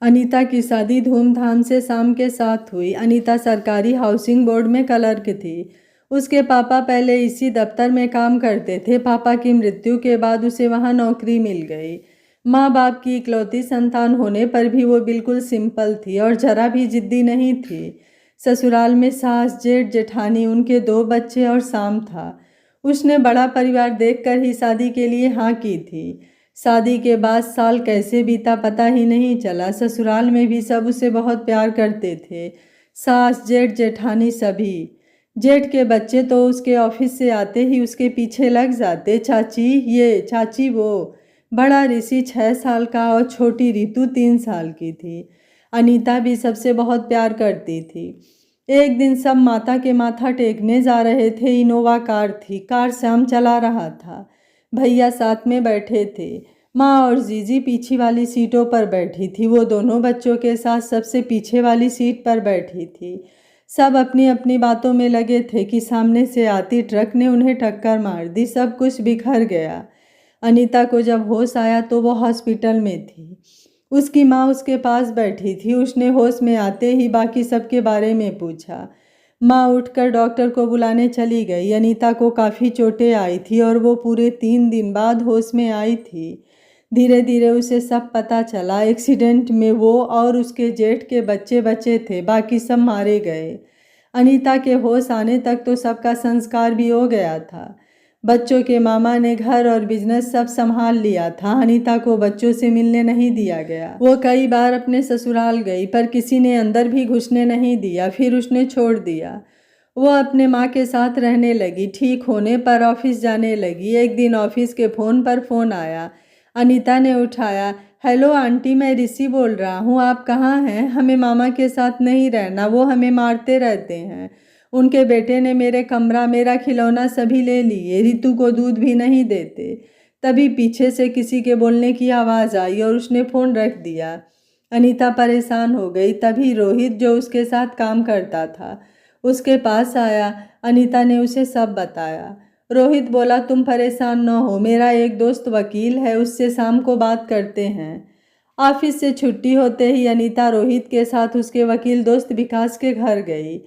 अनीता की शादी धूमधाम से शाम के साथ हुई। अनीता सरकारी हाउसिंग बोर्ड में क्लर्क थी। उसके पापा पहले इसी दफ्तर में काम करते थे। पापा की मृत्यु के बाद उसे वहां नौकरी मिल गई। माँ बाप की इकलौती संतान होने पर भी वो बिल्कुल सिंपल थी और जरा भी जिद्दी नहीं थी। ससुराल में सास, जेठ, जेठानी, उनके 2 बच्चे और शाम था। उसने बड़ा परिवार देखकर ही शादी के लिए हाँ की थी। शादी के बाद साल कैसे बीता पता ही नहीं चला। ससुराल में भी सब उसे बहुत प्यार करते थे, सास, जेठ, जेठानी सभी। जेठ के बच्चे तो उसके ऑफिस से आते ही उसके पीछे लग जाते, चाची ये, चाची वो। बड़ा ऋषि 6 साल का और छोटी ऋतु 3 साल की थी। अनीता भी सबसे बहुत प्यार करती थी। एक दिन सब माता के माथा टेकने जा रहे थे। इनोवा कार थी। कार श्याम चला रहा था। भैया साथ में बैठे थे। माँ और जीजी पीछे वाली सीटों पर बैठी थी। वो दोनों बच्चों के साथ सबसे पीछे वाली सीट पर बैठी थी। सब अपनी अपनी बातों में लगे थे कि सामने से आती ट्रक ने उन्हें टक्कर मार दी। सब कुछ बिखर गया। अनीता को जब होश आया तो वो हॉस्पिटल में थी। उसकी माँ उसके पास बैठी थी। उसने होश में आते ही बाकी सबके बारे में पूछा। माँ उठकर डॉक्टर को बुलाने चली गई। अनीता को काफ़ी चोटें आई थी और वो पूरे 3 दिन बाद होश में आई थी। धीरे धीरे उसे सब पता चला। एक्सीडेंट में वो और उसके जेठ के बच्चे बचे थे, बाकी सब मारे गए। अनीता के होश आने तक तो सबका संस्कार भी हो गया था। बच्चों के मामा ने घर और बिजनेस सब संभाल लिया था। अनीता को बच्चों से मिलने नहीं दिया गया। वो कई बार अपने ससुराल गई पर किसी ने अंदर भी घुसने नहीं दिया। फिर उसने छोड़ दिया। वो अपने माँ के साथ रहने लगी। ठीक होने पर ऑफिस जाने लगी। एक दिन ऑफिस के फ़ोन पर फ़ोन आया। अनीता ने उठाया। हेलो आंटी, मैं ऋषि बोल रहा हूँ। आप कहाँ हैं? हमें मामा के साथ नहीं रहना, वो हमें मारते रहते हैं। उनके बेटे ने मेरे कमरा, मेरा खिलौना सभी ले लिए। ऋतु को दूध भी नहीं देते। तभी पीछे से किसी के बोलने की आवाज़ आई और उसने फ़ोन रख दिया। अनीता परेशान हो गई। तभी रोहित, जो उसके साथ काम करता था, उसके पास आया। अनीता ने उसे सब बताया। रोहित बोला, तुम परेशान न हो, मेरा एक दोस्त वकील है, उससे शाम को बात करते हैं। ऑफिस से छुट्टी होते ही अनीता रोहित के साथ उसके वकील दोस्त विकास के घर गई।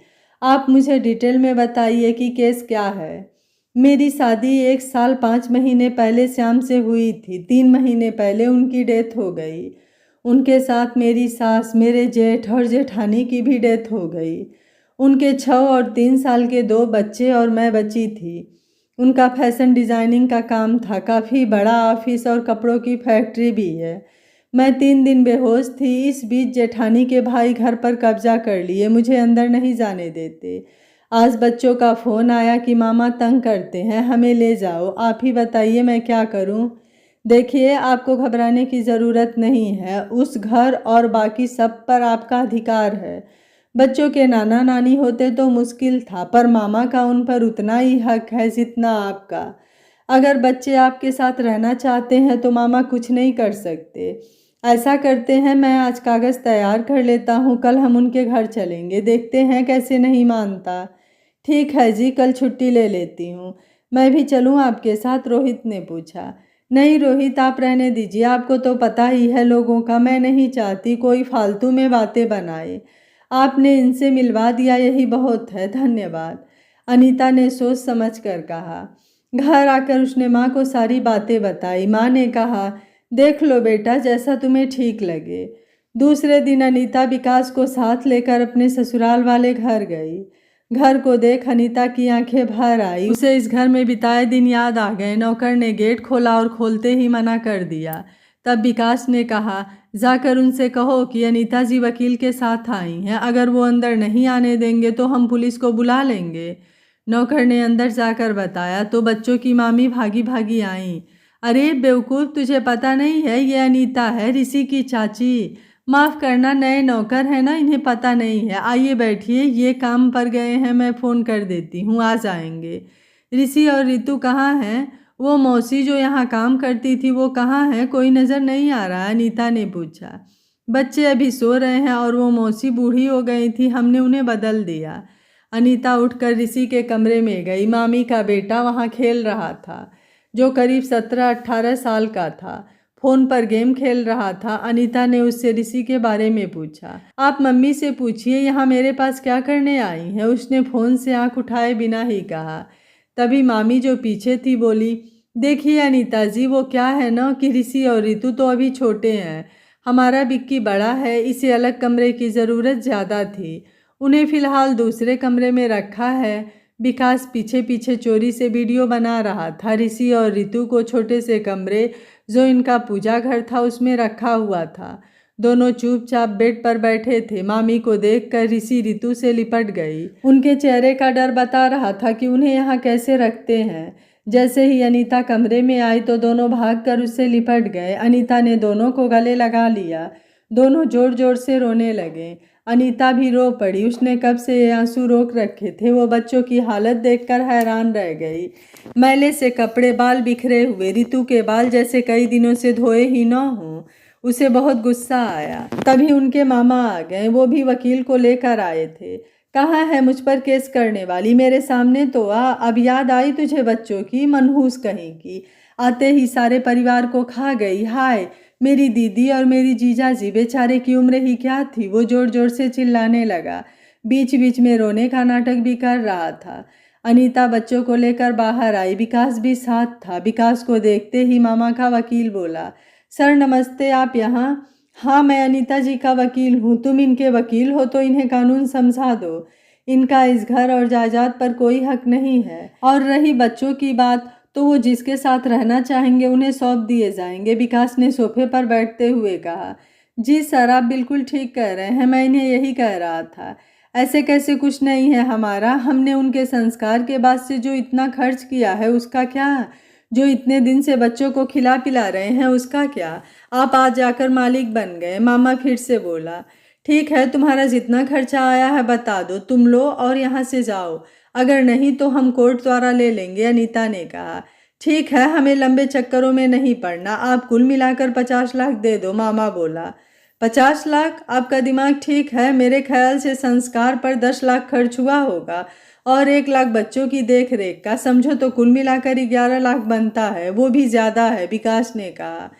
आप मुझे डिटेल में बताइए कि केस क्या है। मेरी शादी 1 साल 5 महीने पहले श्याम से हुई थी। 3 महीने पहले उनकी डेथ हो गई। उनके साथ मेरी सास, मेरे जेठ और जेठानी की भी डेथ हो गई। उनके 6 और 3 साल के 2 बच्चे और मैं बची थी। उनका फैशन डिज़ाइनिंग का काम था। काफ़ी बड़ा ऑफिस और कपड़ों की फैक्ट्री भी है। मैं 3 दिन बेहोश थी। इस बीच जेठानी के भाई घर पर कब्जा कर लिए, मुझे अंदर नहीं जाने देते। आज बच्चों का फ़ोन आया कि मामा तंग करते हैं, हमें ले जाओ। आप ही बताइए मैं क्या करूं? देखिए, आपको घबराने की ज़रूरत नहीं है। उस घर और बाकी सब पर आपका अधिकार है। बच्चों के नाना नानी होते तो मुश्किल था, पर मामा का उन पर उतना ही हक है जितना आपका। अगर बच्चे आपके साथ रहना चाहते हैं तो मामा कुछ नहीं कर सकते। ऐसा करते हैं, मैं आज कागज़ तैयार कर लेता हूँ, कल हम उनके घर चलेंगे, देखते हैं कैसे नहीं मानता। ठीक है जी, कल छुट्टी ले लेती हूँ। मैं भी चलूँ आपके साथ? रोहित ने पूछा। नहीं रोहित, आप रहने दीजिए, आपको तो पता ही है लोगों का। मैं नहीं चाहती कोई फालतू में बातें बनाए। आपने इनसे मिलवा दिया, यही बहुत है, धन्यवाद, अनीता ने सोच समझ कर कहा। घर आकर उसने माँ को सारी बातें बताई। माँ ने कहा, देख लो बेटा, जैसा तुम्हें ठीक लगे। दूसरे दिन अनीता विकास को साथ लेकर अपने ससुराल वाले घर गई। घर को देख अनीता की आंखें भर आई। उसे इस घर में बिताए दिन याद आ गए। नौकर ने गेट खोला और खोलते ही मना कर दिया। तब विकास ने कहा, जाकर उनसे कहो कि अनीता जी वकील के साथ आई हैं। अगर वो अंदर नहीं आने देंगे तो हम पुलिस को बुला लेंगे। नौकर ने अंदर जाकर बताया तो बच्चों की मामी भागी भागी आईं। अरे बेवकूफ़, तुझे पता नहीं है ये अनीता है, ऋषि की चाची। माफ़ करना, नए नौकर है ना, इन्हें पता नहीं है। आइए बैठिए, ये काम पर गए हैं, मैं फ़ोन कर देती हूँ, आ जाएंगे। ऋषि और ऋतु कहाँ हैं? वो मौसी जो यहाँ काम करती थी वो कहाँ है? कोई नज़र नहीं आ रहा, अनीता ने पूछा। बच्चे अभी सो रहे हैं और वो मौसी बूढ़ी हो गई थी, हमने उन्हें बदल दिया। अनीता उठकर ऋषि के कमरे में गई। मामी का बेटा वहाँ खेल रहा था, जो करीब 17-18 साल का था। फोन पर गेम खेल रहा था। अनीता ने उससे ऋषि के बारे में पूछा। आप मम्मी से पूछिए यहाँ मेरे पास क्या करने आई हैं, उसने फोन से आंख उठाए बिना ही कहा। तभी मामी जो पीछे थी बोली, देखिए अनीता जी, वो क्या है ना कि ऋषि और ऋतु तो अभी छोटे हैं, हमारा बिक्की बड़ा है, इसे अलग कमरे की ज़रूरत ज़्यादा थी, उन्हें फ़िलहाल दूसरे कमरे में रखा है। विकास पीछे पीछे चोरी से वीडियो बना रहा था। ऋषि और ऋतु को छोटे से कमरे जो इनका पूजा घर था उसमें रखा हुआ था। दोनों चुपचाप बेड पर बैठे थे। मामी को देखकर ऋषि ऋतु से लिपट गई। उनके चेहरे का डर बता रहा था कि उन्हें यहाँ कैसे रखते हैं। जैसे ही अनीता कमरे में आई तो दोनों भागकर उससे लिपट गए। अनीता ने दोनों को गले लगा लिया। दोनों जोर जोर से रोने लगे। अनीता भी रो पड़ी। उसने कब से ये आंसू रोक रखे थे। वो बच्चों की हालत देखकर हैरान रह गई। मैले से कपड़े, बाल बिखरे हुए, ऋतु के बाल जैसे कई दिनों से धोए ही न हों। उसे बहुत गुस्सा आया। तभी उनके मामा आ गए। वो भी वकील को लेकर आए थे। कहाँ है मुझ पर केस करने वाली, मेरे सामने तो आ। अब याद आई तुझे बच्चों की, मनहूस कहीं की, आते ही सारे परिवार को खा गई। हाय मेरी दीदी और मेरी जीजाजी, बेचारे की उम्र ही क्या थी। वो जोर जोर से चिल्लाने लगा। बीच बीच में रोने का नाटक भी कर रहा था। अनीता बच्चों को लेकर बाहर आई। विकास भी साथ था। विकास को देखते ही मामा का वकील बोला, सर नमस्ते, आप यहाँ? हाँ मैं अनीता जी का वकील हूँ। तुम इनके वकील हो तो इन्हें कानून समझा दो। इनका इस घर और जायदाद पर कोई हक नहीं है। और रही बच्चों की बात तो वो जिसके साथ रहना चाहेंगे उन्हें सौंप दिए जाएंगे। विकास ने सोफे पर बैठते हुए कहा, जी सर आप बिल्कुल ठीक कह रहे हैं, मैं इन्हें यही कह रहा था। ऐसे कैसे कुछ नहीं है हमारा, हमने उनके संस्कार के बाद से जो इतना खर्च किया है उसका क्या, जो इतने दिन से बच्चों को खिला पिला रहे हैं उसका क्या। आप आज जाकर मालिक बन गए। मामा फिर से बोला, ठीक है तुम्हारा जितना खर्चा आया है बता दो, तुम लो और यहाँ से जाओ, अगर नहीं तो हम कोर्ट द्वारा ले लेंगे। अनीता ने कहा, ठीक है हमें लंबे चक्करों में नहीं पड़ना, आप कुल मिलाकर 50 लाख दे दो। मामा बोला, 50 लाख? आपका दिमाग ठीक है? मेरे ख्याल से संस्कार पर 10 लाख खर्च हुआ होगा और 1 लाख बच्चों की देख रेख का, समझो तो कुल मिलाकर 11 लाख बनता है, वो भी ज़्यादा है। विकास ने कहा,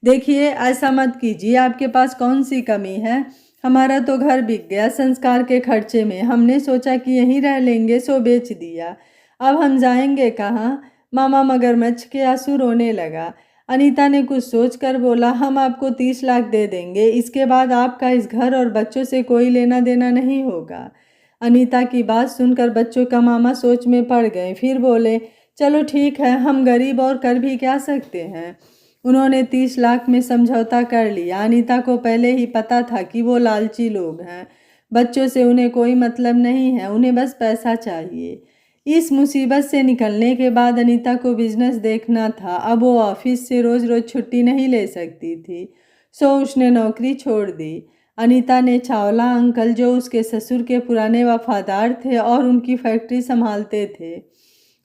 देखिए ऐसा मत कीजिए, आपके पास कौन सी कमी है, हमारा तो घर बिक गया संस्कार के खर्चे में, हमने सोचा कि यहीं रह लेंगे सो बेच दिया, अब हम जाएंगे कहाँ। मामा मगरमच्छ के आंसू रोने लगा। अनीता ने कुछ सोचकर बोला, हम आपको 30 लाख दे देंगे, इसके बाद आपका इस घर और बच्चों से कोई लेना देना नहीं होगा। अनीता की बात सुनकर बच्चों का मामा सोच में पड़ गए। फिर बोले, चलो ठीक है, हम गरीब और कर भी क्या सकते हैं। उन्होंने 30 लाख में समझौता कर लिया। अनीता को पहले ही पता था कि वो लालची लोग हैं। बच्चों से उन्हें कोई मतलब नहीं है, उन्हें बस पैसा चाहिए। इस मुसीबत से निकलने के बाद अनीता को बिजनेस देखना था। अब वो ऑफिस से रोज़ रोज़ छुट्टी नहीं ले सकती थी, सो उसने नौकरी छोड़ दी। अनीता ने चावला अंकल, जो उसके ससुर के पुराने वफादार थे और उनकी फैक्ट्री संभालते थे,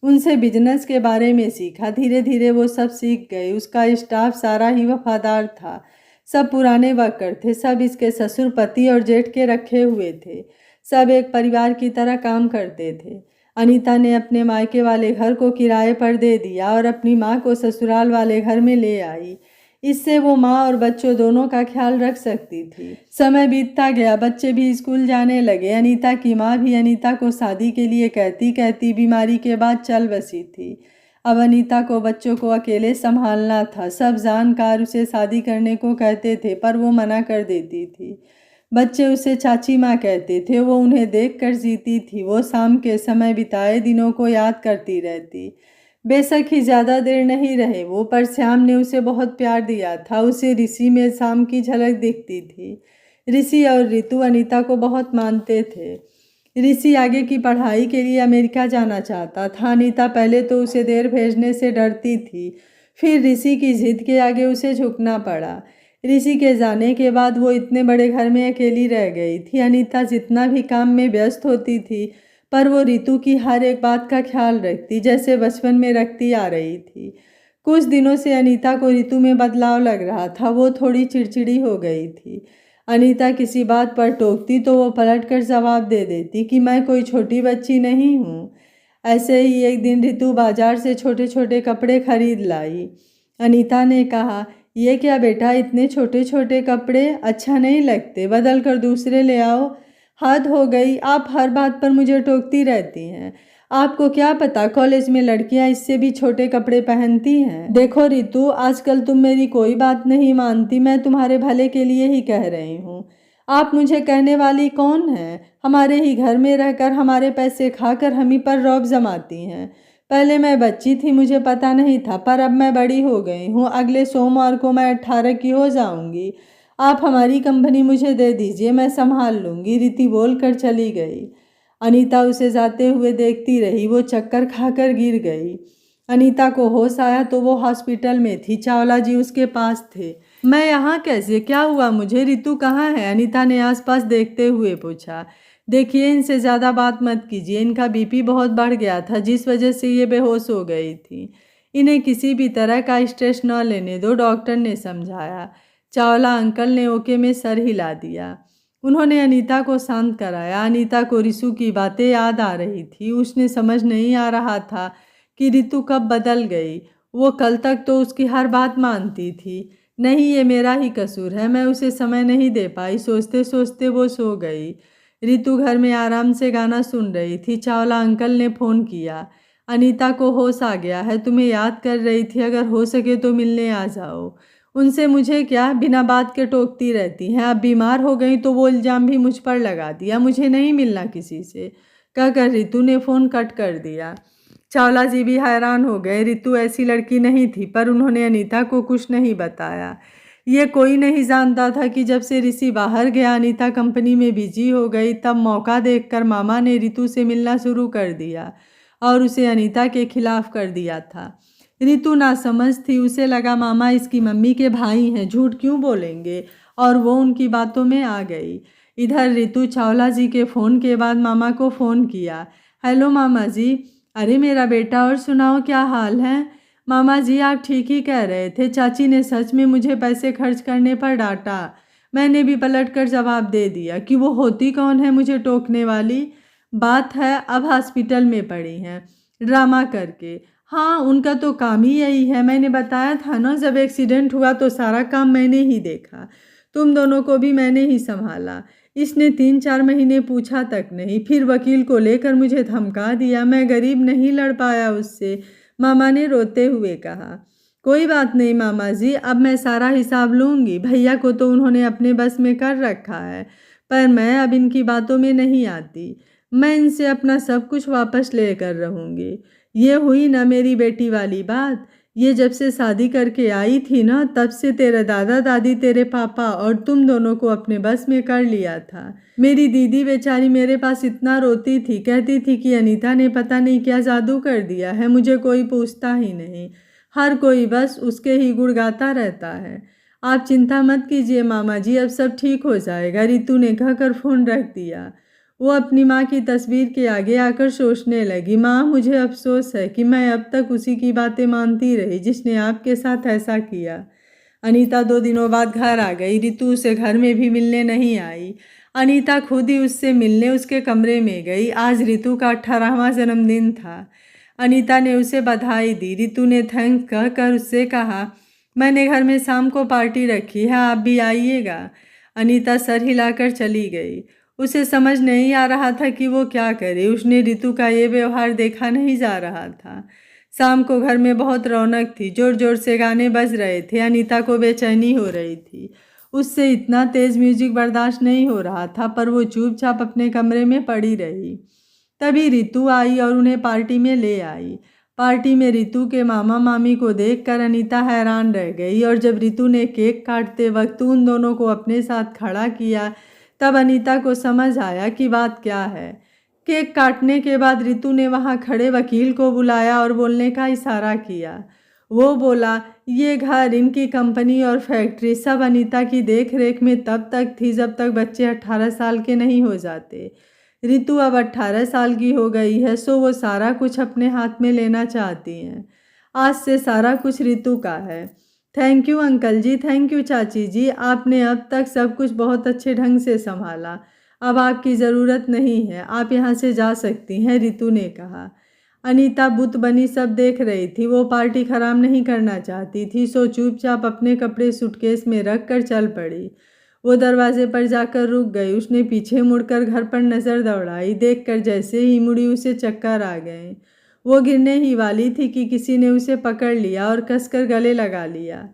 उनसे बिजनेस के बारे में सीखा। धीरे धीरे वो सब सीख गई। उसका स्टाफ सारा ही वफादार था, सब पुराने वर्कर थे, सब इसके ससुर, पति और जेठ के रखे हुए थे, सब एक परिवार की तरह काम करते थे। अनीता ने अपने मायके वाले घर को किराए पर दे दिया और अपनी माँ को ससुराल वाले घर में ले आई। इससे वो माँ और बच्चों दोनों का ख्याल रख सकती थी। समय बीतता गया, बच्चे भी स्कूल जाने लगे। अनीता की माँ भी अनीता को शादी के लिए कहती कहती बीमारी के बाद चल बसी थी। अब अनीता को बच्चों को अकेले संभालना था। सब जानकार उसे शादी करने को कहते थे पर वो मना कर देती थी। बच्चे उसे चाची माँ कहते थे। वो उन्हें देखकर जीती थी। वो शाम के समय बिताए दिनों को याद करती रहती। बेशक ही ज़्यादा देर नहीं रहे वो, पर श्याम ने उसे बहुत प्यार दिया था। उसे ऋषि में शाम की झलक दिखती थी। ऋषि और ऋतु अनीता को बहुत मानते थे। ऋषि आगे की पढ़ाई के लिए अमेरिका जाना चाहता था। अनीता पहले तो उसे देर भेजने से डरती थी, फिर ऋषि की जिद के आगे उसे झुकना पड़ा। ऋषि के जाने के बाद वो इतने बड़े घर में अकेली रह गई थी। अनीता जितना भी काम में व्यस्त होती थी, पर वो ऋतु की हर एक बात का ख्याल रखती, जैसे बचपन में रखती आ रही थी। कुछ दिनों से अनीता को ऋतु में बदलाव लग रहा था। वो थोड़ी चिड़चिड़ी हो गई थी। अनीता किसी बात पर टोकती तो वो पलटकर जवाब दे देती कि मैं कोई छोटी बच्ची नहीं हूँ। ऐसे ही एक दिन ऋतु बाजार से छोटे छोटे कपड़े खरीद लाई। अनीता ने कहा, ये क्या बेटा, इतने छोटे छोटे कपड़े अच्छा नहीं लगते, बदल कर दूसरे ले आओ। हद हो गई, आप हर बात पर मुझे टोकती रहती हैं। आपको क्या पता कॉलेज में लड़कियां इससे भी छोटे कपड़े पहनती हैं। देखो रितु, आजकल तुम मेरी कोई बात नहीं मानती, मैं तुम्हारे भले के लिए ही कह रही हूँ। आप मुझे कहने वाली कौन हैं? हमारे ही घर में रहकर हमारे पैसे खाकर हम ही पर रौब जमाती हैं। पहले मैं बच्ची थी, मुझे पता नहीं था, पर अब मैं बड़ी हो गई हूँ। अगले सोमवार को मैं 18 की हो जाऊंगी। आप हमारी कंपनी मुझे दे दीजिए, मैं संभाल लूँगी, रिति बोल कर चली गई। अनीता उसे जाते हुए देखती रही। वो चक्कर खाकर गिर गई। अनीता को होश आया तो वो हॉस्पिटल में थी। चावला जी उसके पास थे। मैं यहाँ कैसे, क्या हुआ मुझे, रितु कहाँ है? अनीता ने आसपास देखते हुए पूछा। देखिए, इनसे ज़्यादा बात मत कीजिए, इनका बीपी बहुत बढ़ गया था, जिस वजह से ये बेहोश हो गई थी। इन्हें किसी भी तरह का स्ट्रेस न लेने दो, डॉक्टर ने समझाया। चावला अंकल ने ओके में सर हिला दिया। उन्होंने अनीता को शांत कराया। अनीता को रितु की बातें याद आ रही थी। उसने समझ नहीं आ रहा था कि रितु कब बदल गई। वो कल तक तो उसकी हर बात मानती थी। नहीं, ये मेरा ही कसूर है, मैं उसे समय नहीं दे पाई। सोचते सोचते वो सो गई। रितु घर में आराम से गाना सुन रही थी। चावला अंकल ने फ़ोन किया। अनीता को होश आ गया है, तुम्हें याद कर रही थी, अगर हो सके तो मिलने आ जाओ। उनसे मुझे क्या, बिना बात के टोकती रहती हैं। अब बीमार हो गई तो वो इल्ज़ाम भी मुझ पर लगा दिया। मुझे नहीं मिलना किसी से, कहकर रितु ने फ़ोन कट कर दिया। चावला जी भी हैरान हो गए। रितु ऐसी लड़की नहीं थी, पर उन्होंने अनीता को कुछ नहीं बताया। ये कोई नहीं जानता था कि जब से ऋषि बाहर गया, अनीता कंपनी में बिजी हो गई, तब मौका देखकर मामा ने रितु से मिलना शुरू कर दिया और उसे अनीता के खिलाफ कर दिया था। रितु नासमझ थी। उसे लगा मामा इसकी मम्मी के भाई हैं, झूठ क्यों बोलेंगे, और वो उनकी बातों में आ गई। इधर रितु चावला जी के फ़ोन के बाद मामा को फ़ोन किया। हेलो मामा जी। अरे मेरा बेटा, और सुनाओ क्या हाल है? मामा जी, आप ठीक ही कह रहे थे, चाची ने सच में मुझे पैसे खर्च करने पर डांटा। मैंने भी पलटकर जवाब दे दिया कि वो होती कौन है मुझे टोकने वाली। बात है अब हॉस्पिटल में पड़ी हैं ड्रामा करके। हाँ, उनका तो काम ही यही है। मैंने बताया था ना, जब एक्सीडेंट हुआ तो सारा काम मैंने ही देखा, तुम दोनों को भी मैंने ही संभाला। इसने 3-4 महीने पूछा तक नहीं, फिर वकील को लेकर मुझे धमका दिया। मैं गरीब नहीं लड़ पाया उससे, मामा ने रोते हुए कहा। कोई बात नहीं मामा जी, अब मैं सारा हिसाब लूँगी। भैया को तो उन्होंने अपने बस में कर रखा है, पर मैं अब इनकी बातों में नहीं आती। मैं इनसे अपना सब कुछ वापस लेकर रहूँगी। ये हुई ना मेरी बेटी वाली बात। ये जब से शादी करके आई थी ना, तब से तेरे दादा दादी, तेरे पापा और तुम दोनों को अपने बस में कर लिया था। मेरी दीदी बेचारी मेरे पास इतना रोती थी, कहती थी कि अनीता ने पता नहीं क्या जादू कर दिया है, मुझे कोई पूछता ही नहीं, हर कोई बस उसके ही गुण गाता रहता है। आप चिंता मत कीजिए मामा जी, अब सब ठीक हो जाएगा, रितु ने कहकर फ़ोन रख दिया। वो अपनी माँ की तस्वीर के आगे आकर सोचने लगी। माँ, मुझे अफसोस है कि मैं अब तक उसी की बातें मानती रही जिसने आपके साथ ऐसा किया। अनीता 2 दिनों बाद घर आ गई। रितु उसे घर में भी मिलने नहीं आई। अनीता खुद ही उससे मिलने उसके कमरे में गई। आज रितु का 18वां जन्मदिन था। अनीता ने उसे बधाई दी। रितु ने थैंक्स कहकर उससे कहा, मैंने घर में शाम को पार्टी रखी है, आप भी आइएगा। अनीता सर हिलाकर चली गई। उसे समझ नहीं आ रहा था कि वो क्या करे। उसने रितु का ये व्यवहार देखा नहीं जा रहा था। शाम को घर में बहुत रौनक थी। जोर जोर से गाने बज रहे थे। अनीता को बेचैनी हो रही थी। उससे इतना तेज़ म्यूजिक बर्दाश्त नहीं हो रहा था, पर वो चुपचाप अपने कमरे में पड़ी रही। तभी रितु आई और उन्हें पार्टी में ले आई। पार्टी में रितु के मामा मामी को देखकर अनीता हैरान रह गई, और जब रितु ने केक काटते वक्त उन दोनों को अपने साथ खड़ा किया, तब अनीता को समझ आया कि बात क्या है। केक काटने के बाद रितु ने वहां खड़े वकील को बुलाया और बोलने का इशारा किया। वो बोला, ये घर, इनकी कंपनी और फैक्ट्री सब अनीता की देख रेख में तब तक थी जब तक बच्चे 18 साल के नहीं हो जाते। रितु अब 18 साल की हो गई है, सो वो सारा कुछ अपने हाथ में लेना चाहती हैं। आज से सारा कुछ रितु का है। Thank you uncle ji, thank you चाची जी, आपने अब तक सब कुछ बहुत अच्छे ढंग से संभाला। अब आपकी ज़रूरत नहीं है, आप यहाँ से जा सकती हैं, रितु ने कहा। अनीता बुत बनी सब देख रही थी। वो पार्टी खराब नहीं करना चाहती थी, सो चुपचाप अपने कपड़े सूटकेस में रख कर चल पड़ी। वो दरवाजे पर जाकर रुक गई। उसने पीछे मुड़कर घर पर नज़र दौड़ाई। देखकर जैसे ही मुड़ी उसे चक्कर आ गए। वो गिरने ही वाली थी कि किसी ने उसे पकड़ लिया और कसकर गले लगा लिया।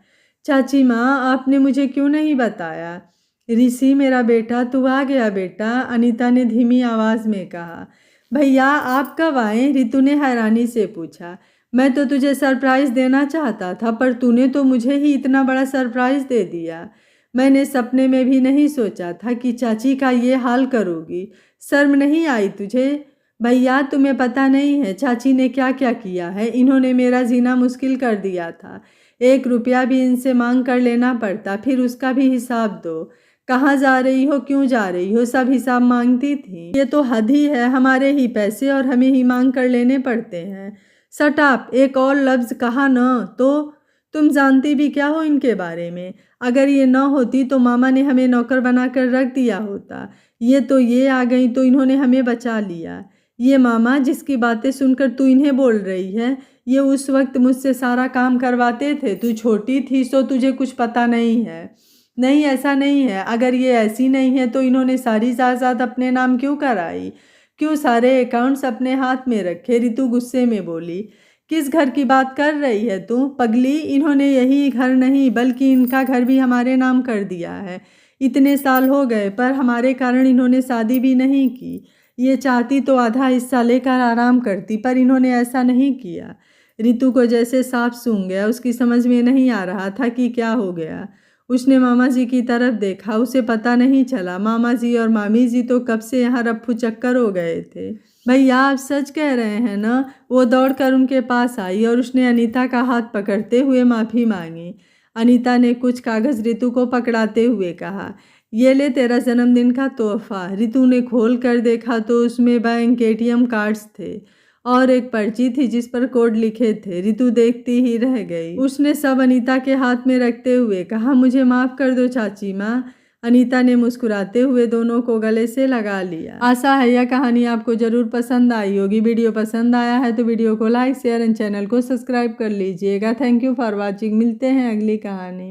चाची माँ, आपने मुझे क्यों नहीं बताया? ऋषि मेरा बेटा, तू आ गया बेटा, अनीता ने धीमी आवाज़ में कहा। भैया आप कब आए? रितु ने हैरानी से पूछा। मैं तो तुझे सरप्राइज़ देना चाहता था, पर तूने तो मुझे ही इतना बड़ा सरप्राइज़ दे दिया। मैंने सपने में भी नहीं सोचा था कि चाची का ये हाल करोगी। शर्म नहीं आई तुझे? भैया तुम्हें पता नहीं है चाची ने क्या क्या किया है। इन्होंने मेरा जीना मुश्किल कर दिया था। 1 रुपया भी इनसे मांग कर लेना पड़ता, फिर उसका भी हिसाब दो। कहाँ जा रही हो, क्यों जा रही हो, सब हिसाब मांगती थी। ये तो हद ही है, हमारे ही पैसे और हमें ही मांग कर लेने पड़ते हैं। शट अप, एक और लफ्ज़ कहा न तो। तुम जानती भी क्या हो इनके बारे में? अगर ये न होती तो मामा ने हमें नौकर बनाकर रख दिया होता। ये आ गई तो इन्होंने हमें बचा लिया। ये मामा जिसकी बातें सुनकर तू इन्हें बोल रही है, ये उस वक्त मुझसे सारा काम करवाते थे। तू छोटी थी सो तुझे कुछ पता नहीं है। नहीं, ऐसा नहीं है। अगर ये ऐसी नहीं है तो इन्होंने सारी जायदाद अपने नाम क्यों कराई? क्यों सारे अकाउंट्स अपने हाथ में रखे? रितु गुस्से में बोली। किस घर की बात कर रही है तू पगली? इन्होंने यही घर नहीं बल्कि इनका घर भी हमारे नाम कर दिया है। इतने साल हो गए पर हमारे कारण इन्होंने शादी भी नहीं की। ये चाहती तो आधा हिस्सा लेकर आराम करती, पर इन्होंने ऐसा नहीं किया। रितु को जैसे सांप सूंघ गया। उसकी समझ में नहीं आ रहा था कि क्या हो गया। उसने मामा जी की तरफ देखा। उसे पता नहीं चला। मामा जी और मामी जी तो कब से यहाँ रफ्फू चक्कर हो गए थे। भैया आप सच कह रहे हैं ना? वो दौड़कर उनके पास आई और उसने अनीता का हाथ पकड़ते हुए माफ़ी मांगी। अनीता ने कुछ कागज़ रितु को पकड़ाते हुए कहा, ये ले तेरा जन्मदिन का तोहफा। रितु ने खोल कर देखा तो उसमें बैंक ATM कार्ड्स थे और एक पर्ची थी जिस पर कोड लिखे थे। रितु देखती ही रह गई। उसने सब अनीता के हाथ में रखते हुए कहा, मुझे माफ़ कर दो चाची माँ। अनीता ने मुस्कुराते हुए दोनों को गले से लगा लिया। आशा है यह कहानी आपको ज़रूर पसंद आई होगी। वीडियो पसंद आया है तो वीडियो को लाइक, शेयर एंड चैनल को सब्सक्राइब कर लीजिएगा। Thank you for watching. मिलते हैं अगली कहानी।